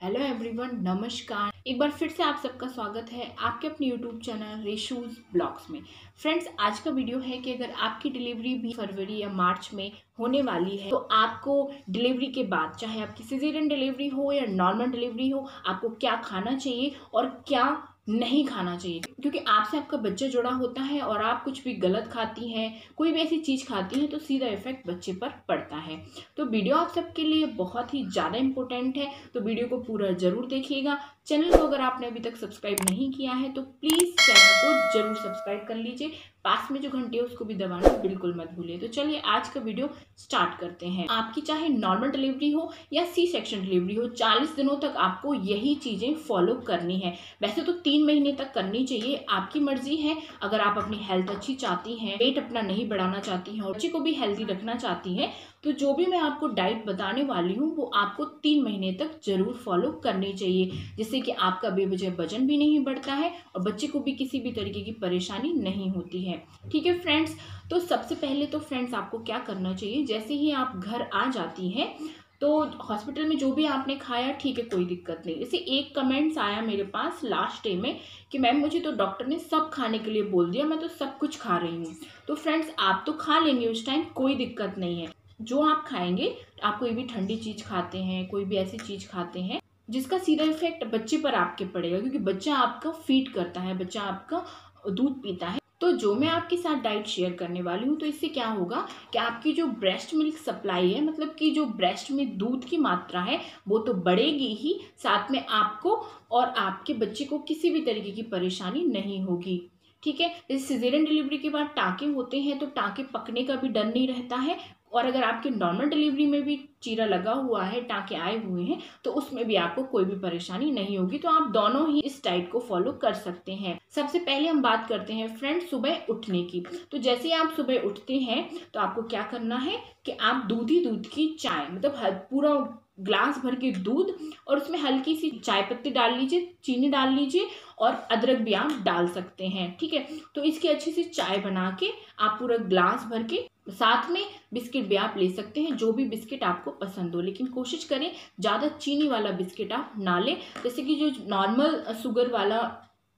Hello everyone, नमस्कार। एक बार फिर से आप सबका स्वागत है आपके अपने यूट्यूब चैनल रेशूज ब्लॉग्स में। फ्रेंड्स, आज का वीडियो है कि अगर आपकी डिलीवरी भी फरवरी या मार्च में होने वाली है तो आपको डिलीवरी के बाद, चाहे आपकी सिजेरियन डिलीवरी हो या नॉर्मल डिलीवरी हो, आपको क्या खाना चाहिए और क्या नहीं खाना चाहिए। क्योंकि आपसे आपका बच्चा जुड़ा होता है और आप कुछ भी गलत खाती हैं, कोई भी ऐसी चीज़ खाती हैं तो सीधा इफेक्ट बच्चे पर पड़ता है। तो वीडियो आप सबके लिए बहुत ही ज़्यादा इम्पोर्टेंट है, तो वीडियो को पूरा जरूर देखिएगा। चैनल को अगर आपने अभी तक सब्सक्राइब नहीं किया है तो प्लीज़ चैनल को जरूर सब्सक्राइब कर लीजिए। पास में जो घंटी है उसको भी दबाना बिल्कुल मत भूलिए। तो चलिए आज का वीडियो स्टार्ट करते हैं। आपकी चाहे नॉर्मल डिलीवरी हो या सी सेक्शन डिलीवरी हो, 40 दिनों तक आपको यही चीज़ें फॉलो करनी है। वैसे तो 3 महीने तक करनी चाहिए, आपकी मर्जी है। अगर आप अपनी हेल्थ अच्छी चाहती हैं, वेट अपना नहीं बढ़ाना चाहती हैं और बच्चे को भी हेल्दी रखना चाहती हैं, तो जो भी मैं आपको डाइट बताने वाली हूँ वो आपको 3 महीने तक जरूर फॉलो करनी चाहिए, जिससे कि आपका बेवजह वजन भी नहीं बढ़ता है और बच्चे को भी किसी भी तरीके की परेशानी नहीं होती है। ठीक है फ्रेंड्स, तो सबसे पहले तो फ्रेंड्स आपको क्या करना चाहिए, जैसे ही आप घर आ जाती हैं तो हॉस्पिटल में जो भी आपने खाया ठीक है, कोई दिक्कत नहीं। जैसे एक कमेंट्स आया मेरे पास लास्ट डे में कि मैम मुझे तो डॉक्टर ने सब खाने के लिए बोल दिया, मैं तो सब कुछ खा रही हूँ। तो फ्रेंड्स आप तो खा लेंगे उस टाइम, कोई दिक्कत नहीं है। जो आप खाएंगे, आप कोई भी ठंडी चीज़ खाते हैं, कोई भी ऐसी चीज़ खाते हैं जिसका सीधा इफेक्ट बच्चे पर आपके पड़ेगा, क्योंकि बच्चा आपका फीड करता है, बच्चा आपका दूध पीता है। तो जो मैं आपके साथ डाइट शेयर करने वाली हूँ, तो इससे क्या होगा कि आपकी जो ब्रेस्ट मिल्क सप्लाई है, मतलब कि जो ब्रेस्ट में दूध की मात्रा है वो तो बढ़ेगी ही, साथ में आपको और आपके बच्चे को किसी भी तरीके की परेशानी नहीं होगी। ठीक है। जैसे सिजेरियन डिलीवरी के बाद टाँके होते हैं तो टाँके पकने का भी डर नहीं रहता है, और अगर आपकी नॉर्मल डिलीवरी में भी चीरा लगा हुआ है, टाँके आए हुए हैं, तो उसमें भी आपको कोई भी परेशानी नहीं होगी। तो आप दोनों ही इस डाइट को फॉलो कर सकते हैं। सबसे पहले हम बात करते हैं फ्रेंड्स सुबह उठने की। तो जैसे ही आप सुबह उठते हैं तो आपको क्या करना है कि आप दूध ही दूध की चाय, मतलब पूरा ग्लास भर के दूध और उसमें हल्की सी चाय पत्ती डाल लीजिए, चीनी डाल लीजिए और अदरक भी आप डाल सकते हैं। ठीक है। तो इसकी अच्छी सी चाय बना के आप पूरा ग्लास भर के, साथ में बिस्किट भी आप ले सकते हैं, जो भी बिस्किट आपको पसंद हो, लेकिन कोशिश करें ज़्यादा चीनी वाला बिस्किट आप ना लें। जैसे कि जो नॉर्मल शुगर वाला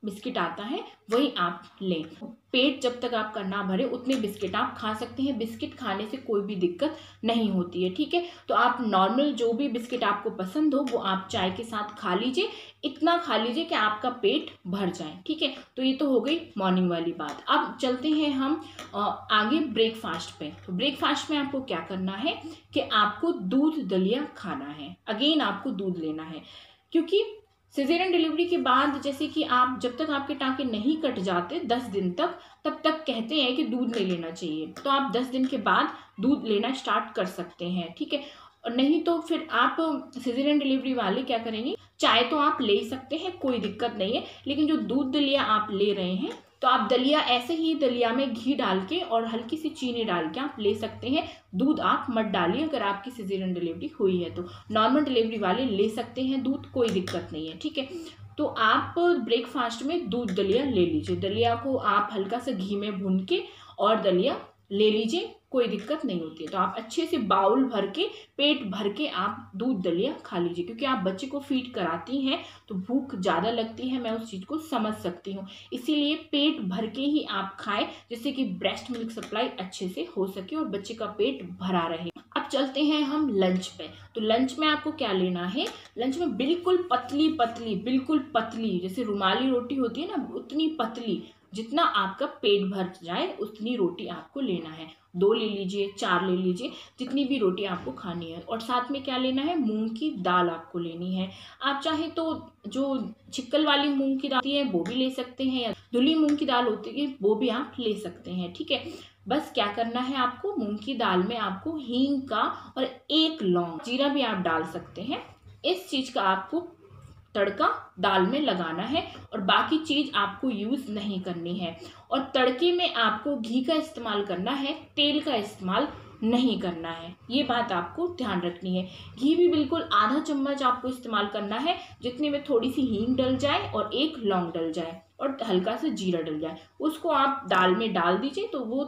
बिस्किट आता है वही आप लें। पेट जब तक आपका ना भरे उतने बिस्किट आप खा सकते हैं, बिस्किट खाने से कोई भी दिक्कत नहीं होती है। ठीक है। तो आप नॉर्मल जो भी बिस्किट आपको पसंद हो वो आप चाय के साथ खा लीजिए, इतना खा लीजिए कि आपका पेट भर जाए। ठीक है। तो ये तो हो गई मॉर्निंग वाली बात। अब चलते हैं हम आगे ब्रेकफास्ट पे। तो ब्रेकफास्ट में आपको क्या करना है कि आपको दूध दलिया खाना है। अगेन आपको दूध लेना है, क्योंकि सिजेरियन डिलीवरी के बाद जैसे कि आप, जब तक आपके टाँके नहीं कट जाते 10 दिन तक, तब तक कहते हैं कि दूध नहीं लेना चाहिए। तो आप 10 दिन के बाद दूध लेना स्टार्ट कर सकते हैं। ठीक है। और नहीं तो फिर आप सिजेरियन डिलीवरी वाले क्या करेंगे, चाय तो आप ले सकते हैं, कोई दिक्कत नहीं है, लेकिन जो दूध दलिया आप ले रहे हैं तो आप दलिया ऐसे ही दलिया में घी डाल के और हल्की सी चीनी डाल के आप ले सकते हैं। दूध आप मत डालिए अगर आपकी सिजेरियन डिलीवरी हुई है। तो नॉर्मल डिलीवरी वाले ले सकते हैं दूध, कोई दिक्कत नहीं है। ठीक है। तो आप ब्रेकफास्ट में दूध दलिया ले लीजिए। दलिया को आप हल्का सा घी में भून के और दलिया ले लीजिए, कोई दिक्कत नहीं होती है। तो आप अच्छे से बाउल भर के, पेट भर के आप दूध दलिया खा लीजिए, क्योंकि आप बच्चे को फीड कराती हैं तो भूख ज़्यादा लगती है, मैं उस चीज़ को समझ सकती हूँ। इसीलिए पेट भर के ही आप खाएं, जिससे कि ब्रेस्ट मिल्क सप्लाई अच्छे से हो सके और बच्चे का पेट भरा रहे। अब चलते हैं हम लंच पे। तो लंच में आपको क्या लेना है, लंच में बिल्कुल पतली पतली, बिल्कुल पतली, जैसे रुमाली रोटी होती है ना, उतनी पतली, जितना आपका पेट भर जाए उतनी रोटी आपको लेना है। 2 ले लीजिए, 4 ले लीजिए, जितनी भी रोटी आपको खानी है। और साथ में क्या लेना है, मूंग की दाल आपको लेनी है। आप चाहे तो जो छिक्कल वाली मूंग की दाल होती है वो भी ले सकते हैं, या धुली मूंग की दाल होती है वो भी आप ले सकते हैं। ठीक है। बस क्या करना है आपको, मूंग की दाल में आपको हींग का और 1 लौंग, जीरा भी आप डाल सकते हैं, इस चीज़ का आपको तड़का दाल में लगाना है और बाकी चीज़ आपको यूज़ नहीं करनी है। और तड़के में आपको घी का इस्तेमाल करना है, तेल का इस्तेमाल नहीं करना है। ये बात आपको ध्यान रखनी है। घी भी बिल्कुल आधा चम्मच आपको इस्तेमाल करना है, जितने में थोड़ी सी हींग डल जाए और 1 लौंग डल जाए और हल्का सा जीरा डल जाए, उसको आप दाल में डाल दीजिए। तो वो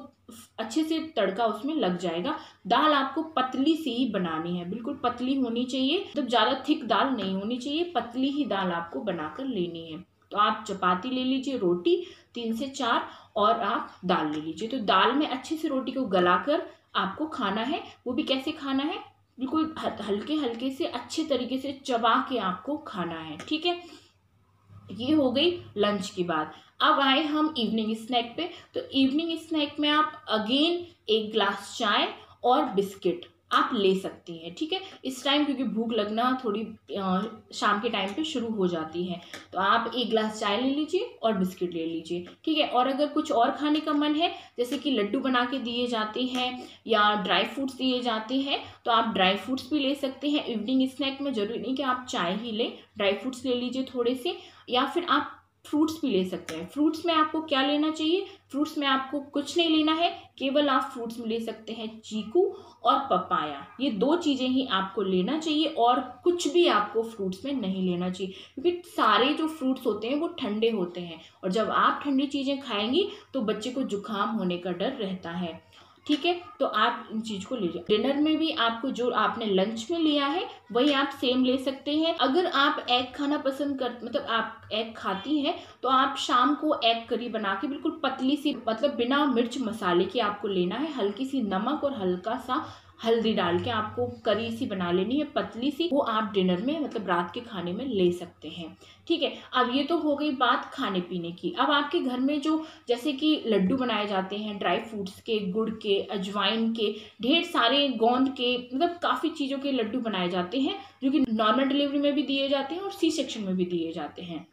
अच्छे से तड़का उसमें लग जाएगा। दाल आपको पतली सी ही बनानी है, बिल्कुल पतली होनी चाहिए, मतलब ज़्यादा थिक दाल नहीं होनी चाहिए, पतली ही दाल आपको बनाकर लेनी है। तो आप चपाती ले लीजिए, रोटी 3 से 4, और आप दाल ले लीजिए। तो दाल में अच्छे से रोटी को गलाकर आपको खाना है। वो भी कैसे खाना है, बिल्कुल हल्के हल्के से अच्छे तरीके से चबा के आपको खाना है, ठीक है। ये हो गई लंच की बात। अब आए हम इवनिंग स्नैक पे। तो इवनिंग स्नैक में आप अगेन 1 ग्लास चाय और बिस्किट आप ले सकती हैं, ठीक है। इस टाइम क्योंकि भूख लगना थोड़ी शाम के टाइम पे शुरू हो जाती है, तो आप 1 ग्लास चाय ले लीजिए और बिस्किट ले लीजिए, ठीक है। और अगर कुछ और खाने का मन है, जैसे कि लड्डू बना के दिए जाते हैं या ड्राई फ्रूट्स दिए जाते हैं, तो आप ड्राई फ्रूट्स भी ले सकते हैं इवनिंग स्नैक में। जरूरी नहीं कि आप चाय ही लें, ड्राई फ्रूट्स ले लीजिए थोड़े से, या फिर आप फ्रूट्स भी ले सकते हैं। फ्रूट्स में आपको क्या लेना चाहिए, फ्रूट्स में आपको कुछ नहीं लेना है, केवल आप फ्रूट्स में ले सकते हैं चीकू और पपाया। ये 2 चीज़ें ही आपको लेना चाहिए, और कुछ भी आपको फ्रूट्स में नहीं लेना चाहिए, क्योंकि सारे जो फ्रूट्स होते हैं वो ठंडे होते हैं, और जब आप ठंडी चीज़ें खाएंगी तो बच्चे को जुकाम होने का डर रहता है, ठीक है। तो आप इन चीज को लीजिए। डिनर में भी आपको जो आपने लंच में लिया है वही आप सेम ले सकते हैं। अगर आप एग खाना पसंद कर, मतलब आप एग खाती हैं, तो आप शाम को एग करी बना के बिल्कुल पतली सी, मतलब बिना मिर्च मसाले की आपको लेना है। हल्की सी नमक और हल्का सा हल्दी डाल के आपको करी सी बना लेनी है, पतली सी। वो आप डिनर में, मतलब रात के खाने में ले सकते हैं, ठीक है। अब ये तो हो गई बात खाने पीने की। अब आपके घर में जो जैसे कि लड्डू बनाए जाते हैं ड्राई फ्रूट्स के, गुड़ के, अजवाइन के, ढेर सारे गोंद के, मतलब काफ़ी चीज़ों के लड्डू बनाए जाते हैं, जो कि नॉर्मल डिलीवरी में भी दिए जाते हैं और सी सेक्शन में भी दिए जाते हैं।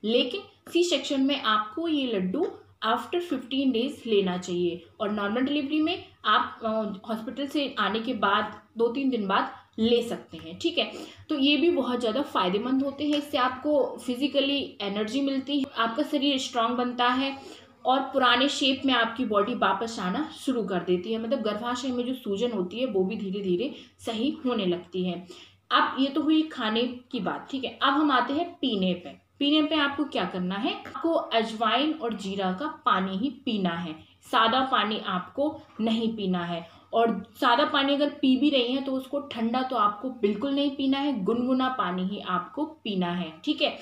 लेकिन सी सेक्शन में आपको ये लड्डू आफ्टर 15 डेज लेना चाहिए, और नॉर्मल डिलीवरी में आप हॉस्पिटल से आने के बाद 2-3 दिन बाद ले सकते हैं, ठीक है। तो ये भी बहुत ज़्यादा फायदेमंद होते हैं। इससे आपको फिजिकली एनर्जी मिलती है, आपका शरीर स्ट्रांग बनता है, और पुराने शेप में आपकी बॉडी वापस आना शुरू कर देती है। मतलब गर्भाशय में जो सूजन होती है वो भी धीरे धीरे सही होने लगती है। अब ये तो हुई खाने की बात, ठीक है। अब हम आते हैं पीने पे। पीने पे आपको क्या करना है, आपको अजवाइन और जीरा का पानी ही पीना है, सादा पानी आपको नहीं पीना है। और सादा पानी अगर पी भी रही हैं तो उसको ठंडा तो आपको बिल्कुल नहीं पीना है, गुनगुना पानी ही आपको पीना है, ठीक है।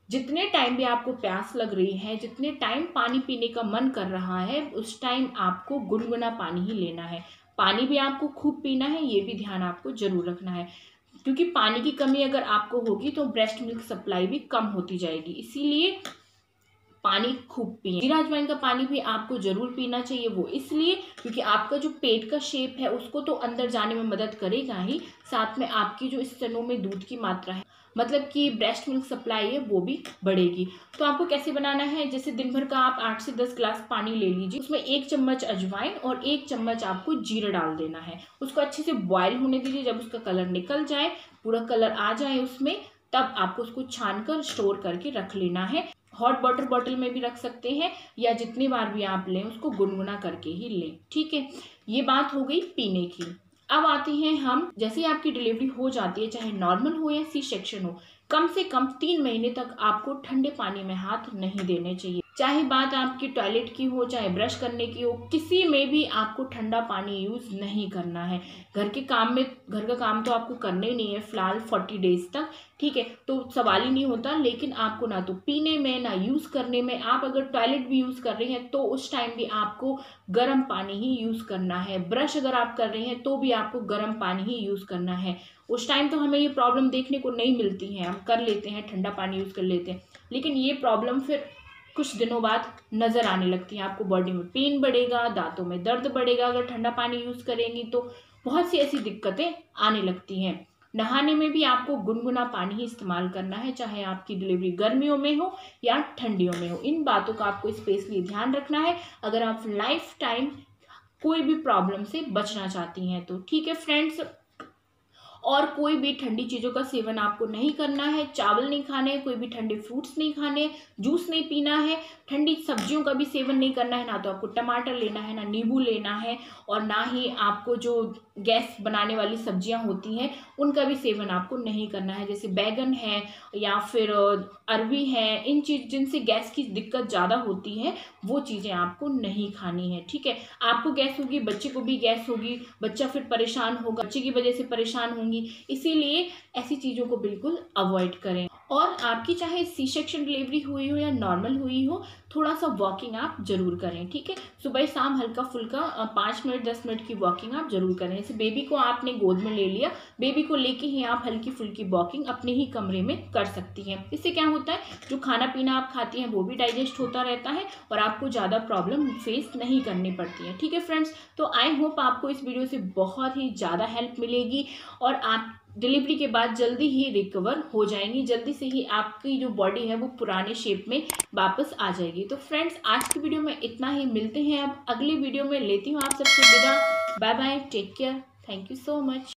जितने टाइम भी आपको प्यास लग रही है, जितने टाइम पानी पीने का मन कर रहा है, उस टाइम आपको गुनगुना पानी ही लेना है। पानी भी आपको खूब पीना है, ये भी ध्यान आपको जरूर रखना है, क्योंकि पानी की कमी अगर आपको होगी तो ब्रेस्ट मिल्क सप्लाई भी कम होती जाएगी। इसीलिए पानी खूब पिए। जीरा अजवाइन का पानी भी आपको जरूर पीना चाहिए, वो इसलिए क्योंकि आपका जो पेट का शेप है उसको तो अंदर जाने में मदद करेगा ही, साथ में आपकी जो स्तनों में दूध की मात्रा है, मतलब कि ब्रेस्ट मिल्क सप्लाई है, वो भी बढ़ेगी। तो आपको कैसे बनाना है, जैसे दिन भर का आप 8 से 10 ग्लास पानी ले लीजिए, उसमें 1 चम्मच अजवाइन और 1 चम्मच आपको जीरा डाल देना है। उसको अच्छे से बॉयल होने दीजिए। जब उसका कलर निकल जाए, पूरा कलर आ जाए उसमें, तब आपको उसको छान कर स्टोर करके रख लेना है। हॉट वाटर बॉटल में भी रख सकते हैं, या जितनी बार भी आप लें उसको गुनगुना करके ही लें, ठीक है। ये बात हो गई पीने की। अब आते हैं हम, जैसे ही आपकी डिलीवरी हो जाती है, चाहे नॉर्मल हो या सी सेक्शन हो, कम से कम 3 महीने तक आपको ठंडे पानी में हाथ नहीं देने चाहिए। चाहे बात आपकी टॉयलेट की हो, चाहे ब्रश करने की हो, किसी में भी आपको ठंडा पानी यूज़ नहीं करना है। घर के काम में, घर का काम तो आपको करना ही नहीं है फिलहाल 40 डेज तक, ठीक है, तो सवाल ही नहीं होता। लेकिन आपको ना तो पीने में, ना यूज़ करने में, आप अगर टॉयलेट भी यूज़ कर रहे हैं तो उस टाइम भी आपको गर्म पानी ही यूज़ करना है। ब्रश अगर आप कर रहे हैं तो भी आपको गर्म पानी ही यूज़ करना है। उस टाइम तो हमें ये प्रॉब्लम देखने को नहीं मिलती है, हम कर लेते हैं, ठंडा पानी यूज़ कर लेते हैं, लेकिन ये प्रॉब्लम फिर कुछ दिनों बाद नज़र आने लगती है। आपको बॉडी में पेन बढ़ेगा, दांतों में दर्द बढ़ेगा अगर ठंडा पानी यूज़ करेंगी तो, बहुत सी ऐसी दिक्कतें आने लगती हैं। नहाने में भी आपको गुनगुना पानी ही इस्तेमाल करना है, चाहे आपकी डिलीवरी गर्मियों में हो या ठंडियों में हो। इन बातों का आपको स्पेशली ध्यान रखना है अगर आप लाइफ टाइम कोई भी प्रॉब्लम से बचना चाहती हैं तो, ठीक है फ्रेंड्स। और कोई भी ठंडी चीज़ों का सेवन आपको नहीं करना है, चावल नहीं खाने, कोई भी ठंडे फ्रूट्स नहीं खाने, जूस नहीं पीना है, ठंडी सब्जियों का भी सेवन नहीं करना है। ना तो आपको टमाटर लेना है, ना नींबू लेना है, और ना ही आपको जो गैस बनाने वाली सब्जियां होती हैं उनका भी सेवन आपको नहीं करना है, जैसे बैगन है या फिर अरवी है, इन चीज जिनसे गैस की दिक्कत ज़्यादा होती है वो चीज़ें आपको नहीं खानी है। ठीक है, आपको गैस होगी, बच्चे को भी गैस होगी, बच्चा फिर परेशान होगा, बच्चे की वजह से परेशान होंगी, इसीलिए ऐसी चीज़ों को बिल्कुल अवॉइड करें। और आपकी चाहे सी सेक्शन डिलीवरी हुई हो या नॉर्मल हुई हो, थोड़ा सा वॉकिंग आप जरूर करें। ठीक है, सुबह शाम हल्का फुल्का 5 मिनट 10 मिनट की वॉकिंग आप जरूर करें। जैसे बेबी को आपने गोद में ले लिया, बेबी को लेके ही आप हल्की फुल्की वॉकिंग अपने ही कमरे में कर सकती हैं। इससे क्या होता है, जो खाना पीना आप खाती हैं वो भी डाइजेस्ट होता रहता है और आपको ज़्यादा प्रॉब्लम फेस नहीं करनी पड़ती है। ठीक है फ्रेंड्स, तो आई होप आपको इस वीडियो से बहुत ही ज़्यादा हेल्प मिलेगी और आप डिलीवरी के बाद जल्दी ही रिकवर हो जाएंगी, जल्दी से ही आपकी जो बॉडी है वो पुराने शेप में वापस आ जाएगी। तो फ्रेंड्स, आज की वीडियो में इतना ही, मिलते हैं अब अगली वीडियो में, लेती हूँ आप सबसे विदा। Bye bye, take care, thank you so much.